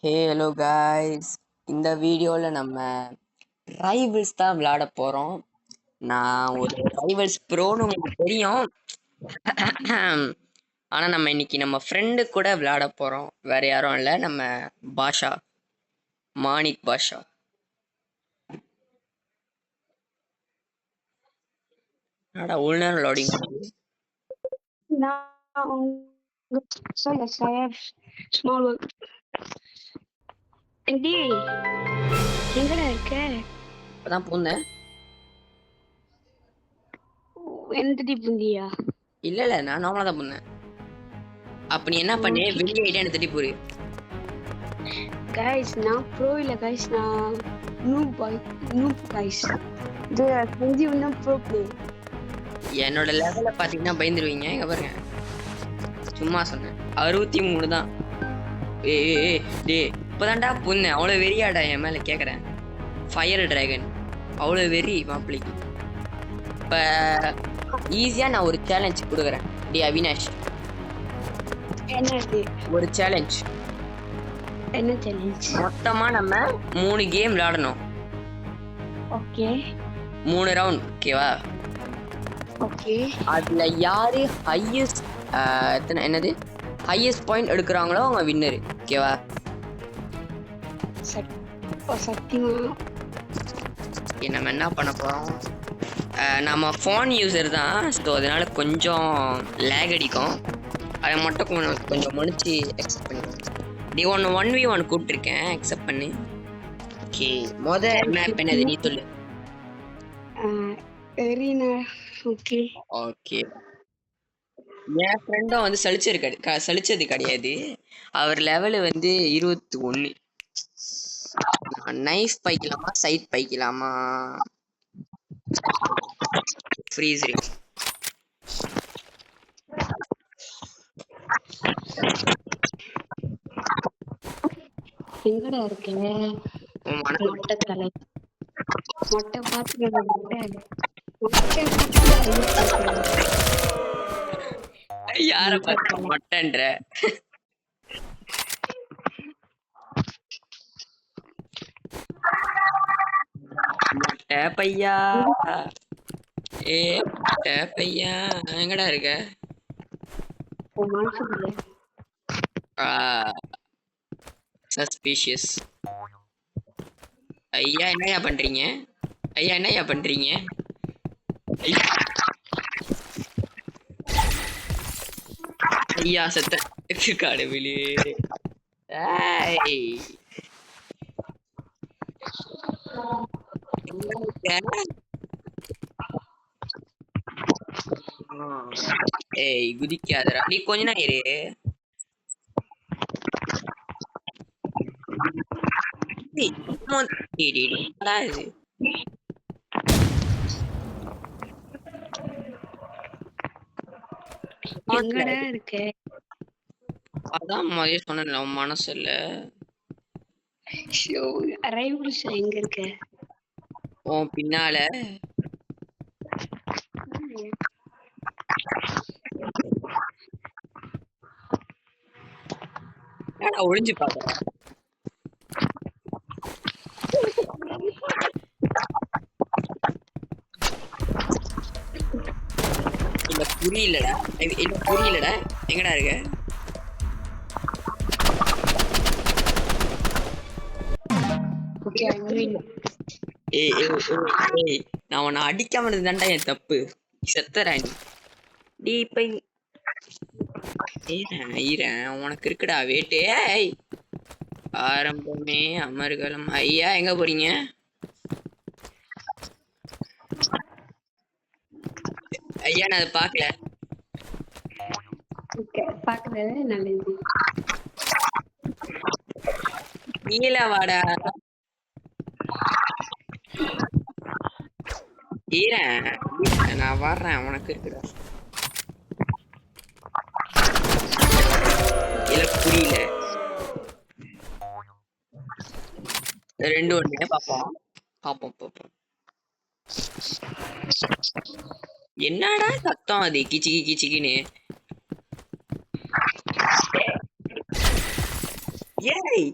Hello guys, இந்த வீடியோவில் நம்ம ரைவல்ஸ் தான் விளையாட போகிறோம். நான் ஒரு ரைவல்ஸ் ப்ரோன்னு உங்களுக்கு தெரியும். ஆனால் நம்ம இன்னைக்கு நம்ம ஃப்ரெண்டு கூட விளையாட போகிறோம். வேற யாரும் இல்லை, நம்ம பாஷா, மாணிக் பாஷா. ஒரு நேரம் லோடிங் எங்கடா இருக்க? இப்பதான் பூந்தேன். எந்த புந்தியா? இல்ல நான் நார்மலா தான் பூந்தேன். அப்ப நீ என்ன பண்ணு, வெளியே ஐடியா எனக்கு திட்டி போரு. கைஸ், நான் ப்ரோ இல்ல கைஸ், நான் நூப் கைஸ். இது கொஞ்சம் இன்னும் ப்ரோ பிளேயர். என்னோட லெவல பாத்தீங்கன்னா பயந்துருவீங்க. இங்க பாருங்க, சும்மா சொன்னேன். 63 தான். டே இப்பதான்டா பொண்ணேன். அவ்வளோ வெறியாடா என் மேலே கேட்குறேன். ஃபயர் டிராகன் அவ்வளோ வெறி மாப்பிள்ளைக்கு. இப்போ ஈஸியாக நான் ஒரு சேலஞ்ச் கொடுக்குறேன். டி அவினாஷ், என்னது ஒரு சேலஞ்ச்? என்ன சேலஞ்ச்? மொத்தமாக நம்ம 3 கேம் விளையாடணும். Okay, 3 round. ஓகேவா? ஓகே. அதில் யாரு ஹையஸ்ட் என்னது ஹையஸ்ட் பாயிண்ட் எடுக்கிறாங்களோ அவங்க வின்னரு. ஓகேவா? சத்தியமா நம்ம என்ன பண்ண போகிறோம், நம்ம ஃபோன் யூஸர் தான். ஸோ அதனால கொஞ்சம் லேக் அடிக்கும். அதை மட்டும் கொஞ்சம் முடிச்சு அக்செப்ட் பண்ணிடுவோம். டி 1v1 கூப்பிட்டுருக்கேன், அக்செப்ட் பண்ணு. ஓகே, மேப் என்னது நீ சொல்லு. Okay okay. என் ஃப்ரெண்டும் வந்து சலிச்சது கிடையாது. அவர் லெவலு வந்து 21. நைஃப் பைக்கலாமா, சைட் பைக்கலாமா, ஃப்ரீஸ் இருக்கு. எங்கடா இருக்கேன்? மொட்டை தலை மொட்டை பார்த்து யார பார்த்து மொட்டைன்ற? மொட்டை பையா, மொட்டை பையா எங்கடா இருக்க? சஸ்பீஷியஸ். ஐயா என்னையா பண்றீங்க? ஐயா என்னையா பண்றீங்க? ஐயா செத்த கடவுளே. ஏய் குதிக்காதடா நீ, கொஞ்ச நேரம் இரு. எங்கடா இருக்க? அதான் முதல்ல சொன்னேன்ல, உன் மனசு இல்ல. ரைவல்ஸ் எங்க இருக்க? உன் பின்னால. ஒளிஞ்சு பாக்குறேன். இல்ல புரியலடா, இல்ல புரியலடா. எங்கடா இருக்க? நான் உன்னை அடிக்காம இருந்தேன்டா என் தப்பு. செத்தராணி டி இப்ப உனக்கு இருக்குடா வேட்டே. ஆரம்பமே அமர்கலம். ஐயா எங்க போறீங்க? ஐயா நான் அதை பாக்கல. நல்லது. நீல வாடா. நான் வர்றேன், உனக்கு இருக்குடா. இல்ல புரியல. 2 ஒண்ணு பாப்போம். என்னடா சத்தம் அது கிச்சிக்கி கிச்சிக்கின்னு? ஏய்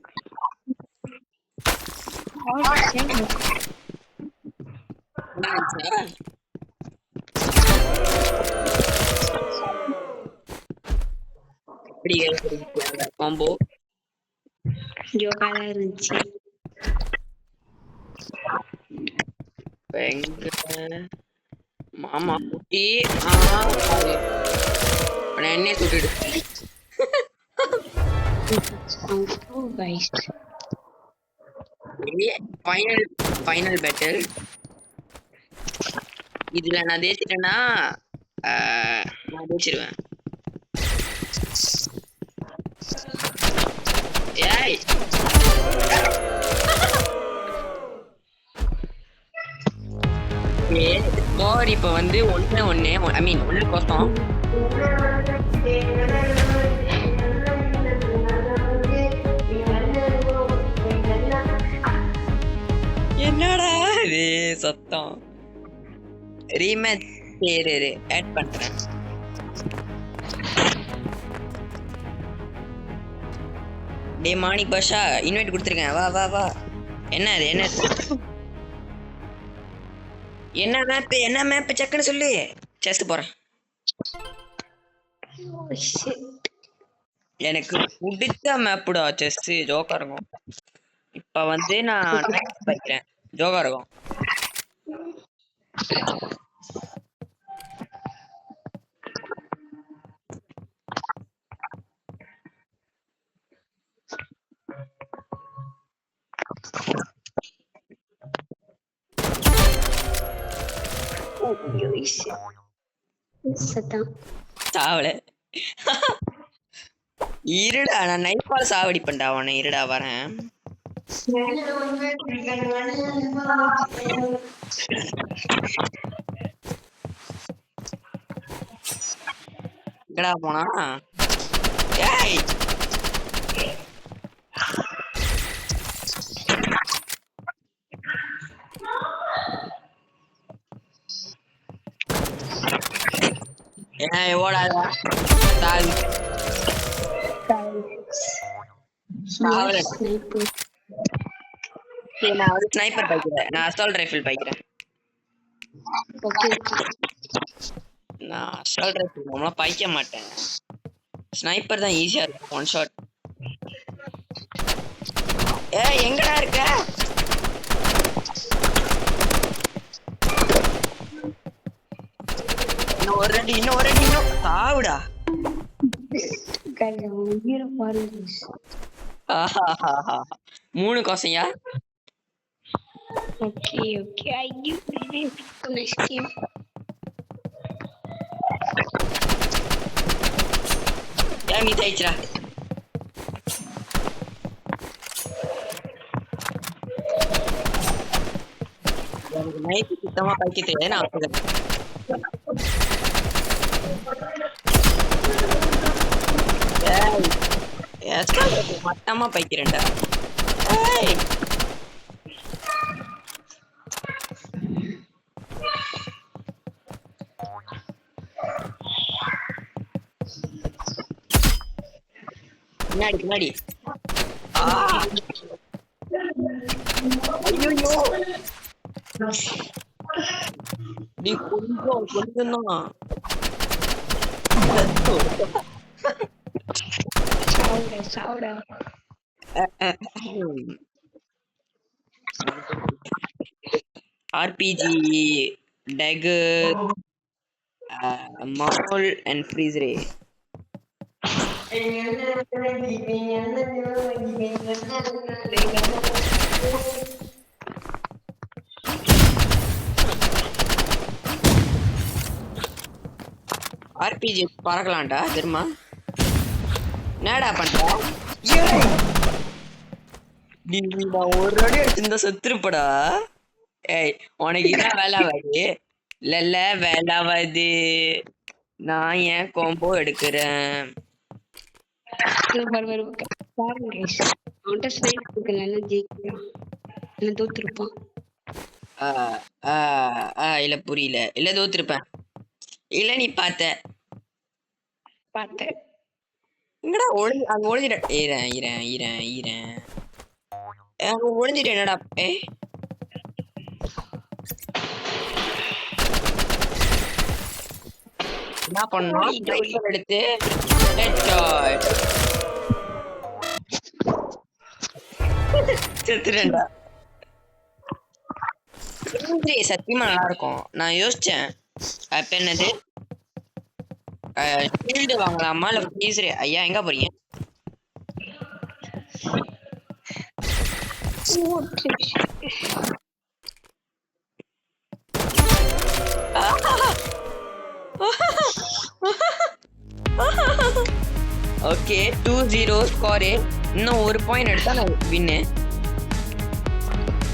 காம்போ ஜோக்காதான் இருந்துச்சு. எங்க மாமா குட்டி என்னைய சுட்டுடு ஃபைனல் ஃபைனல் பேட்டில். இதுல நான் ஜெயிச்சிட்டேன்னா நான் ஜெயிச்சிருவேன். ஏய் ஸ்கோர் இப்ப வந்து 1-1 ஐ மீன் 1 கோசம். என்னடா இது சத்தம்? ரீமேட்ச் சரி ஆட் பண்றேன். டே மாணிக் பாஷா இன்வைட் கொடுத்துருக்கேன். வா வா வா. என்ன அது என்ன என்ன மேப் என்ன மேப் செக்குன்னு சொல்லு. செஸ்ட் போறேன். எனக்கு பிடிச்ச மேப்புடா செஸ். ஜோக்கா இருக்கும். இப்ப வந்து நான் படிக்கிறேன். ஜோக்கா இருக்கும். சாவல இருடா நான் நைட்பால் சாவடி பண்ணா அவனை. இருடா வரேன். எங்கடா போனா? ஏய் ஏய் ஓடாத. நான் ஒரு ஸ்னைப்பர் பாய்க்கிறேன். நான் அசால்ட் ரைஃபிள் பாய்க்கிறேன். நான் அசால்ட் ரைஃபிள் நம்மளா பாய்க்க மாட்டேன். ஸ்னைப்பர் தான் ஈஸியா இருக்கும். One shot. ஏய் எங்கடா இருக்க? இன்னும் ஒரு ரெண்டு சாவுடா. மூணு கோசையா? ஓகே ஓகே ஐயோ நெக்ஸ்ட் ஏன் மீ ஜெயிச்சிரா? எனக்கு நைட்டு சுத்தமா பைக்க தெரியாது. நான் மட்டமா பைக்கிறேன்டா. பின்னாடி பின்னாடி. ஐயோ நீ கொஞ்சம் கொஞ்சம்தான். RPG dagger maul and freeze ray. RPG பறக்கலாம்டா தெரியுமா? என்னடா பண்ற? நான் ஒரு அடி அடிச்சிருந்தா செத்துருப்படா. ஏய் உனக்கு இதான் வேலாவாது இல்ல வேலாவாது. நான் ஏன் கோம்போ எடுக்கிறேன். இல்ல புரியல. இல்ல தோத்துருப்பேன். இல்ல நீ பார்த்த எங்கடா அங்க ஒளிஞ்சிட. ஈரன் ஒழிஞ்சிட்டு என்னடா என்ன பண்ணோம் எடுத்து செத்துட்டேன்டா. சத்தியமா நல்லா இருக்கும். நான் யோசிச்சேன் அப்ப என்னது ஷீல்டு வாங்கலாமா இல்ல ஃப்ரீசர். ஐயா எங்க போறீங்க? Okay 2-0 score. இன்னும் ஒரு பாயிண்ட் எடுத்தா நான் வின்னு.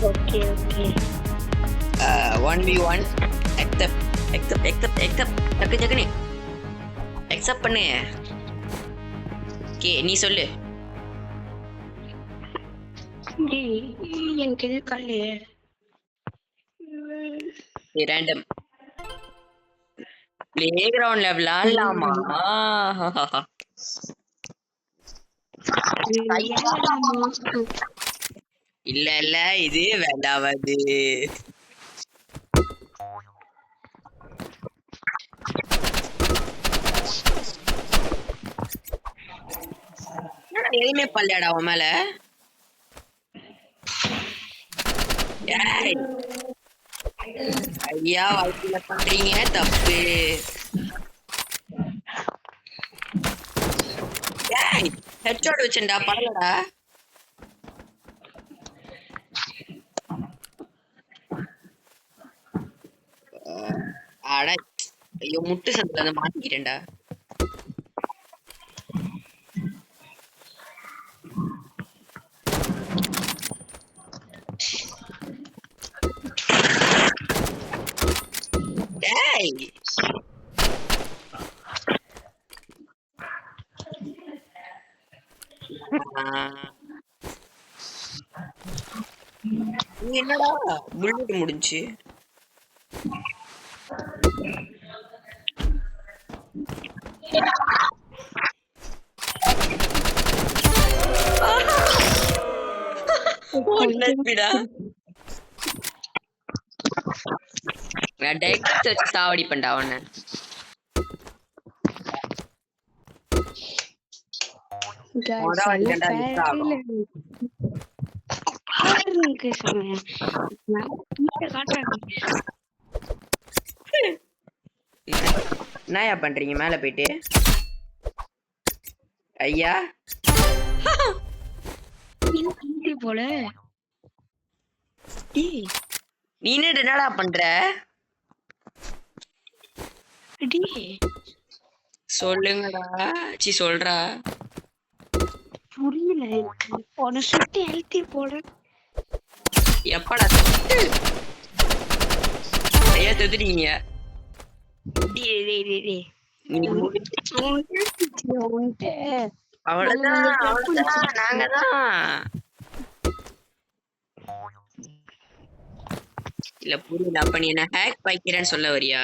ஓகே ஓகே 1v1 எக்ஸப்ட் டக்குனு எக்ஸப்ட் பண்ணு. ஓகே நீ சொல்லு. எனக்கு இது காலே ரேண்டம் பிளே கிரவுண்ட்ல விளையாடலாமா? இல்ல இல்ல இது வேண்டாவது. எதுவுமே பல்லையாடா அவன் மேல. ஐயா வாழ்க்கையில பண்றீங்க தப்பு. ஹெட்ஷாட் வச்சேன்டா பரவாயில்லடா. அட ஐயோ முட்டு சத்துல மாட்டிக்கிட்டேன்டா. என்னடா புல்லட் முடிஞ்சு. சாவடி பண்ணா அவன. என்னயா பண்றீங்க மேல போயிட்டு? ஐயா போல நீ என்னடா பண்ற? சொல்லுங்கடா. சி சொல்றா. புரியல. உன சுத்தி எழுத்தி போட எப்படா ஐயா தத்துறீங்க? அவ்வளவுதான் நாங்கதான். இல்ல புரியல. அப்ப நீ என்ன ஹேக் பாய்க்கிறேன்னு சொல்ல வரியா?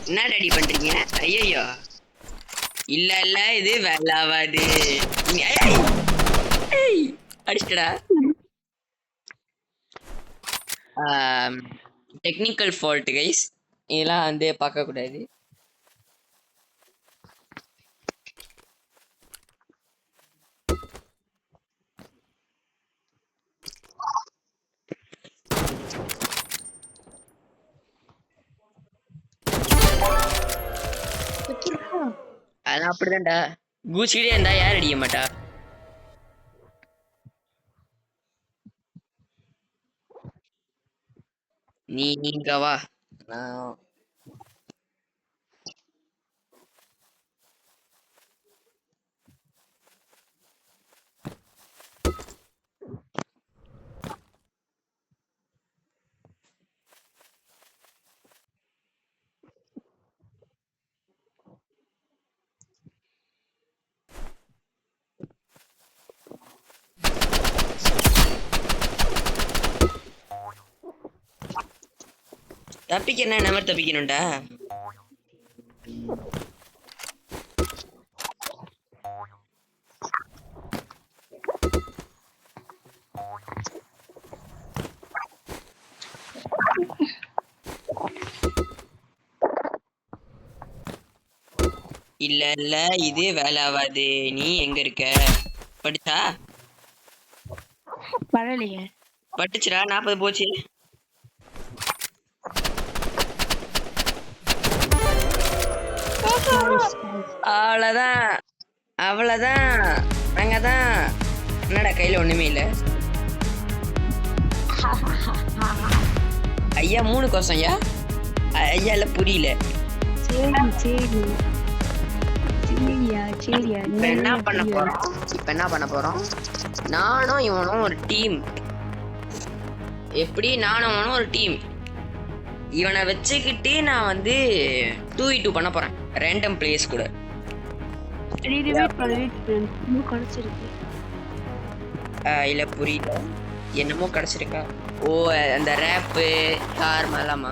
என்ன ரெடி பண்றீங்க? ஐயோ இல்ல இல்ல இது வேலாவாது. அடிச்சடா. Technical fault guys. இதெல்லாம் வந்து பார்க்க கூடாது. அதான் அப்படிதான்டா. கூச்சிக்கிட்டே இருந்தா யார் அடிக்க மாட்டா? நீங்க வா. தப்பிக்க என்ன நம்பர் தப்பிக்கணும்டா. இல்ல இல்ல இது வேலை ஆகாது. நீ எங்க இருக்க? படிச்சா பரவாயில்லையே. பட்டுச்சுடா 40 போச்சு. அவ்வளவுதான் அவ்வளவுதான். நாங்கதான். என்னடா கையில ஒண்ணுமே இல்ல. ஐயா 3 கோசம் ஐயா. ஐயா இல்ல புரியல. சரி சரி சரியா சரியா. இப்ப என்ன பண்ண போறோம்? இப்ப என்ன பண்ண போறோம்? நானும் இவனும் ஒரு டீம். எப்படி நானும் அவனும் ஒரு டீம். இவனை வச்சுக்கிட்டு நான் வந்து 2v2 பண்ண போறேன் ரேண்டம் பிளேஸ் கூட. கிடைச்சிருக்கு. இல்ல புரியல. என்னமோ கிடைச்சிருக்கா? ஓ அந்த ரேப்பு கார் மேலாமா?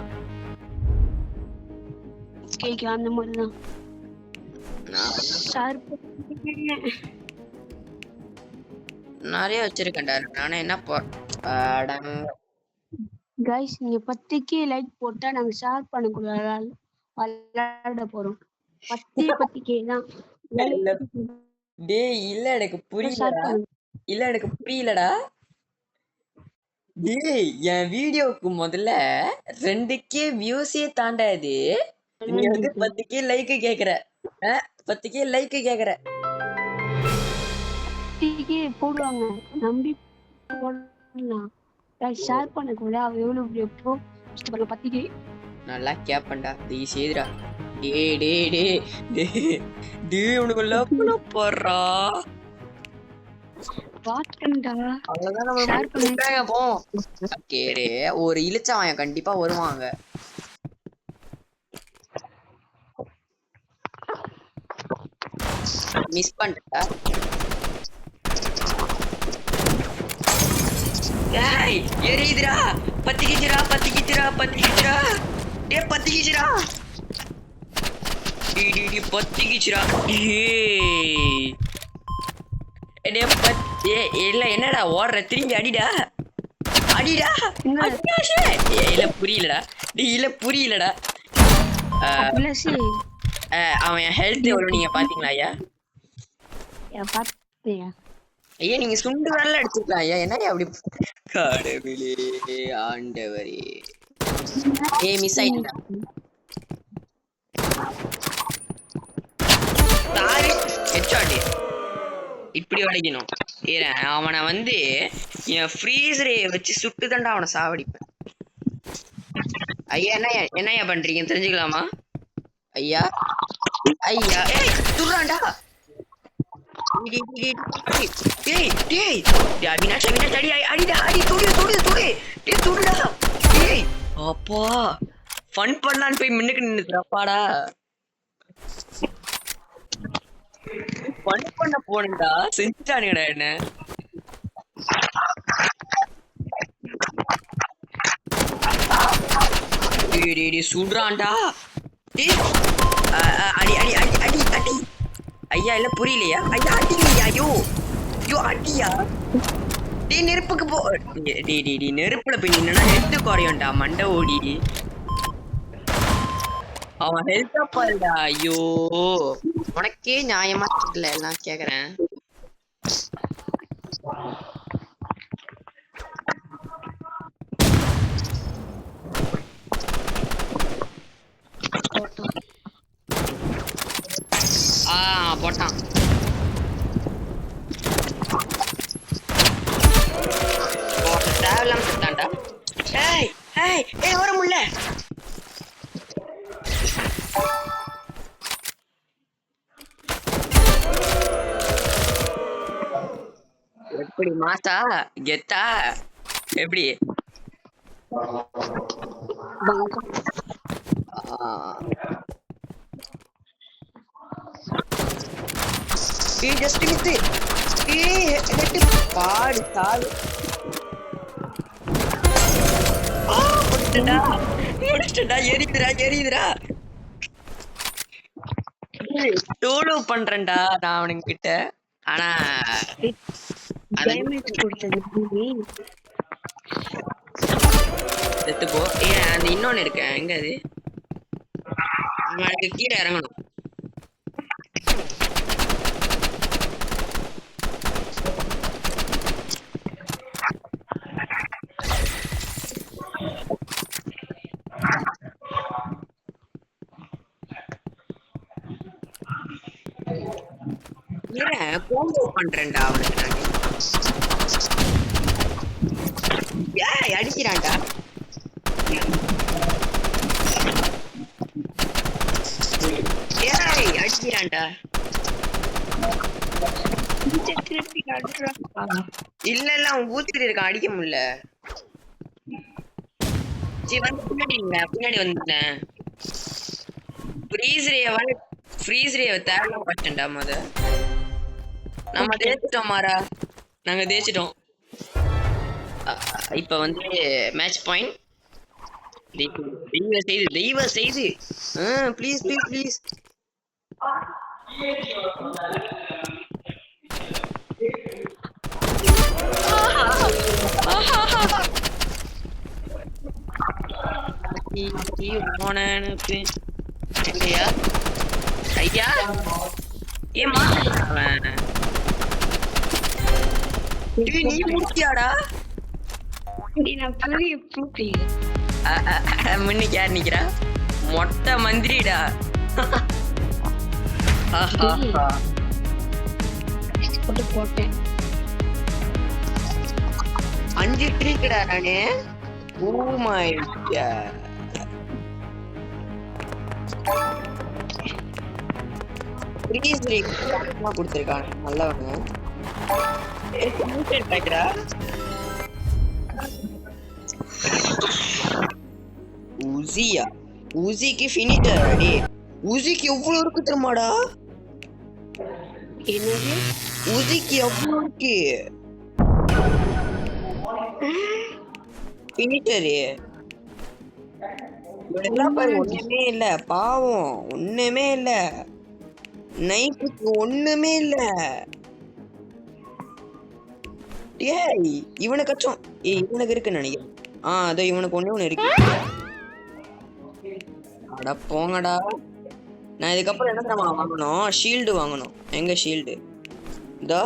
கேக்கு அந்த மாதிரிதான். நிறைய வச்சிருக்கேன்டா. நானே என்ன போறேன். கைஸ் நீங்க 10k லைக் போட்டா நாங்க ஷேர் பண்ணக்கூடாது. விளையாட போறோம். 10k தான். டேய் இல்ல எனக்கு புரியலடா. இல்ல எனக்கு புரியலடா. டேய் என் வீடியோக்கு முதல்ல 2k வியூஸே தாண்டாது. நீ வந்து 10k லைக் கேக்குற. 10k லைக் கேக்குற. 10k போடுவாங்க. நம்பி போடலாம். ஷேர் பண்ணக்கூட அவ எவ்வளவு எப்போ 10k. நல்லா கேப்பண்டா. டேய் சேதுடா. டேய் டேய் டேய் டேய் டேய் உனக்கு லவ்ல போறா. பாத்தண்டா. அவ்வளவுதான் நம்ம ஷேர் பண்ணிட்டாங்க போ. கேரே ஒரு இழுச்சவன் கண்டிப்பா வருவாங்க. மிஸ் பண்ணிட்டா. ஏய் எரியுதுடா. பத்திக்கிச்சுடா பத்திக்கிச்சுடா பத்திக்கிச்சுடா. டேய் பத்திக்கிச்சுடா. டேய் பத்திக்கிச்சுடா. ஏய் இல்ல என்னடா ஓடுற? திரும்பி அடிடா அடிடா. இல்ல புரியலடா. இல்ல புரியலடா. அவன் ஹெல்த் எவ்வளவு நீங்க பாத்தீங்களா ஐயா? ஐயா நீங்க சுண்டு வரல அடிச்சிருக்கலாம் ஐயா. என்னடா அப்படி? கடவுளே ஆண்டவரே. மிஸ் ஆயிட்டா. Sorry headshot. இப்படி உடைக்கணும். அவனை வந்து என் ஃப்ரீசரை வச்சு சுட்டு தண்டா அவனை சாவடிப்பேன். ஐயா என்னையா பண்றீங்க தெரிஞ்சுக்கலாமா ஐயா? ஐயா ஏய் துர்றான்டா. அவினாஷ் அடி அடிடா அடி துடு துடு துடு. டேய் துடுடா. டேய் அப்பா ஃபன் பண்ணலான்னு போய் முன்னுக்கு நின்னுறாப்பாடா. பண்ண போனடா செஞ்சுட்டானுங்கடா என்ன. சுடுறான்டா. அடி அடி அடி அடி அடி. ஐயா இல்ல புரியலையா? ஐயா அடிங்கய்யா. ஐயோ ஐயோ அடியா. டேய் நெருப்புக்கு போ. டேய் நெருப்புல போய் நின்னா ஹெல்த் குறையும்டா மண்டை ஓடி. அவன் ஹெல்த்தா பாருடா. ஐயோ உனக்கே நியாயமா தெரியல எல்லாம் கேக்குறேன். போட்டான். தேவையில்லாம செத்தான்டா. ஏய் ஏய் ஏய் வர முடியல. எப்படி மாசா கெத்தா எப்படி? Just miss. பாடு தாடு. எரியுதுடா எரியுதுடா. டோலோ பண்றேன்டா நான் அவனுங்க கிட்ட. ஆனா செத்து போ. அந்த இன்னொன்னு இருக்கேன் எங்க அது? கீழே இறங்கணும். கோம்போ பண்றேன்டா அவனுக்கு நானு. ஏய் அடிக்கிறான்டா. ஏய் அடிக்கிறான்டா. இல்ல இல்ல அவன் ஊத்திட்டு இருக்கான், அடிக்க முடியல. சரி வந்து பின்னாடி வந்துட்டேன். ஃப்ரீஸ்ரேவை தேவையில்லாம் பட்டேன்டா முத. நம்ம தேய்ச்சிட்டோம் மாறா, நாங்க தேய்ச்சிட்டோம். இப்ப வந்து மேட்ச் பாயிண்ட். தெய்வ செய்து ப்ளீஸ் ப்ளீஸ் ப்ளீஸ். ஐயா ஏமா நீ முடிச்சியாடா? முன்னிக்கு யார் நிக்கிறா? மொட்டை மந்திரிடா. போட்டேன் 5 ட்ரீக்குடா நானு. Oh my god. ப்ளீஸ் ரேக் கொடுத்திருக்காங்க நல்லவங்க. ஏய் பேக்டா. ஊசியா ஊசிக்கு ஃபினிஷர் அடி. ஊசிக்கு எவ்வளவு இருக்கு தெரியுமாடா? என்னது ஊசிக்கு எவ்வளவு இருக்கு ஃபினிஷர்? ஒண்ணுமே இல்ல பாவம், ஒண்ணுமே இல்ல. நைட்டுக்கு ஒண்ணுமே இல்ல. ஏய் இவனுக்காச்சும் இவனுக்கு இருக்குன்னு நினைக்கிறேன். அதோ இவனுக்கு ஒண்ணு இருக்கு. அட போங்கடா. நான் இதுக்கப்புறம் என்ன தெரியுமா வாங்கணும்? ஷீல்டு வாங்கணும். எங்க ஷீல்டு? இதோ.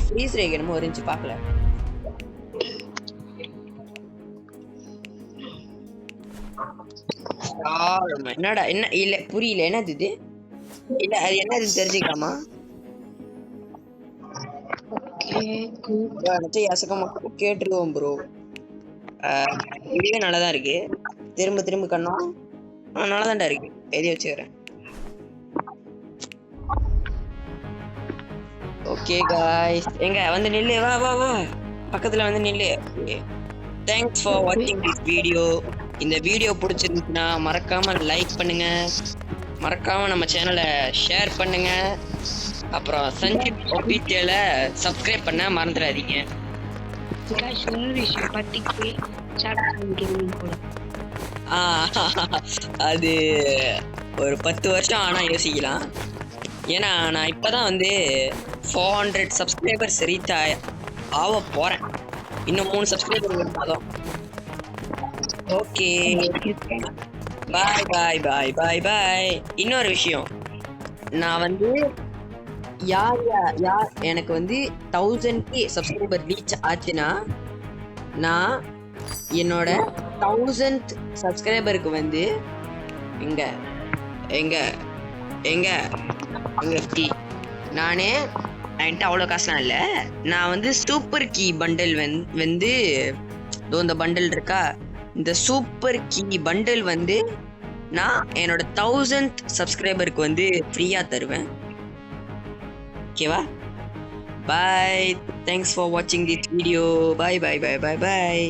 ஃப்ரீஸ் ரேக் என்னமோ இருந்துச்சு பார்க்கல. என்னடா என்ன இல்ல புரியல, என்னது இது? இல்ல அது என்னது தெரிஞ்சுக்கலாமா? கேட்டுருவோம் ப்ரோ. இதுவே நல்லாதான் இருக்கு. திரும்ப திரும்ப கண்ணோம் நல்லாதான்டா இருக்கு. எழுதி வச்சுக்கிறேன். ஓகே காய்ஸ், எங்க வந்து நில்லு. வா வா வா பக்கத்துல வந்து நில்லு. தேங்க்ஸ் ஃபார் வாட்சிங் திஸ் வீடியோ. இந்த வீடியோ பிடிச்சிருந்துச்சுன்னா மறக்காம லைக் பண்ணுங்க, மறக்காம நம்ம சேனலை ஷேர் பண்ணுங்க. அப்புறம் சஞ்சீப் ஒபிடியல சப்ஸ்கிரைப் பண்ண மறந்துடாதீங்க. அது ஒரு 10 வருஷம் ஆனா யோசிக்கலாம். ஏன்னா நான் இப்பதான் வந்து 400 சப்ஸ்கிரைபர்ஸ் ரீச் ஆக போறேன். இன்னும் 3 சப்ஸ்கிரைபர் இருந்தாலும். ஓகே பாய் பாய் பாய் பாய் பாய். இன்னொரு விஷயம், நான் வந்து யார் எனக்கு வந்து 1000 சப்ஸ்கிரைபர் ரீச் ஆச்சுன்னா நான் என்னோட 1000th சப்ஸ்கிரைபருக்கு வந்து எங்க எங்க எங்க எங்க நானே என்கிட்ட அவ்வளோ காசுலாம் இல்லை. நான் வந்து சூப்பர் கீ பண்டில் வந்து இந்த பண்டில் இருக்கா, இந்த சூப்பர் கீ பண்டில் வந்து நான் என்னோட 1000th சப்ஸ்கிரைபருக்கு வந்து ஃப்ரீயா தருவேன். ஓகேவா? பாய். தேங்க்ஸ் ஃபார் வாட்சிங் this video. Bye bye bye bye bye.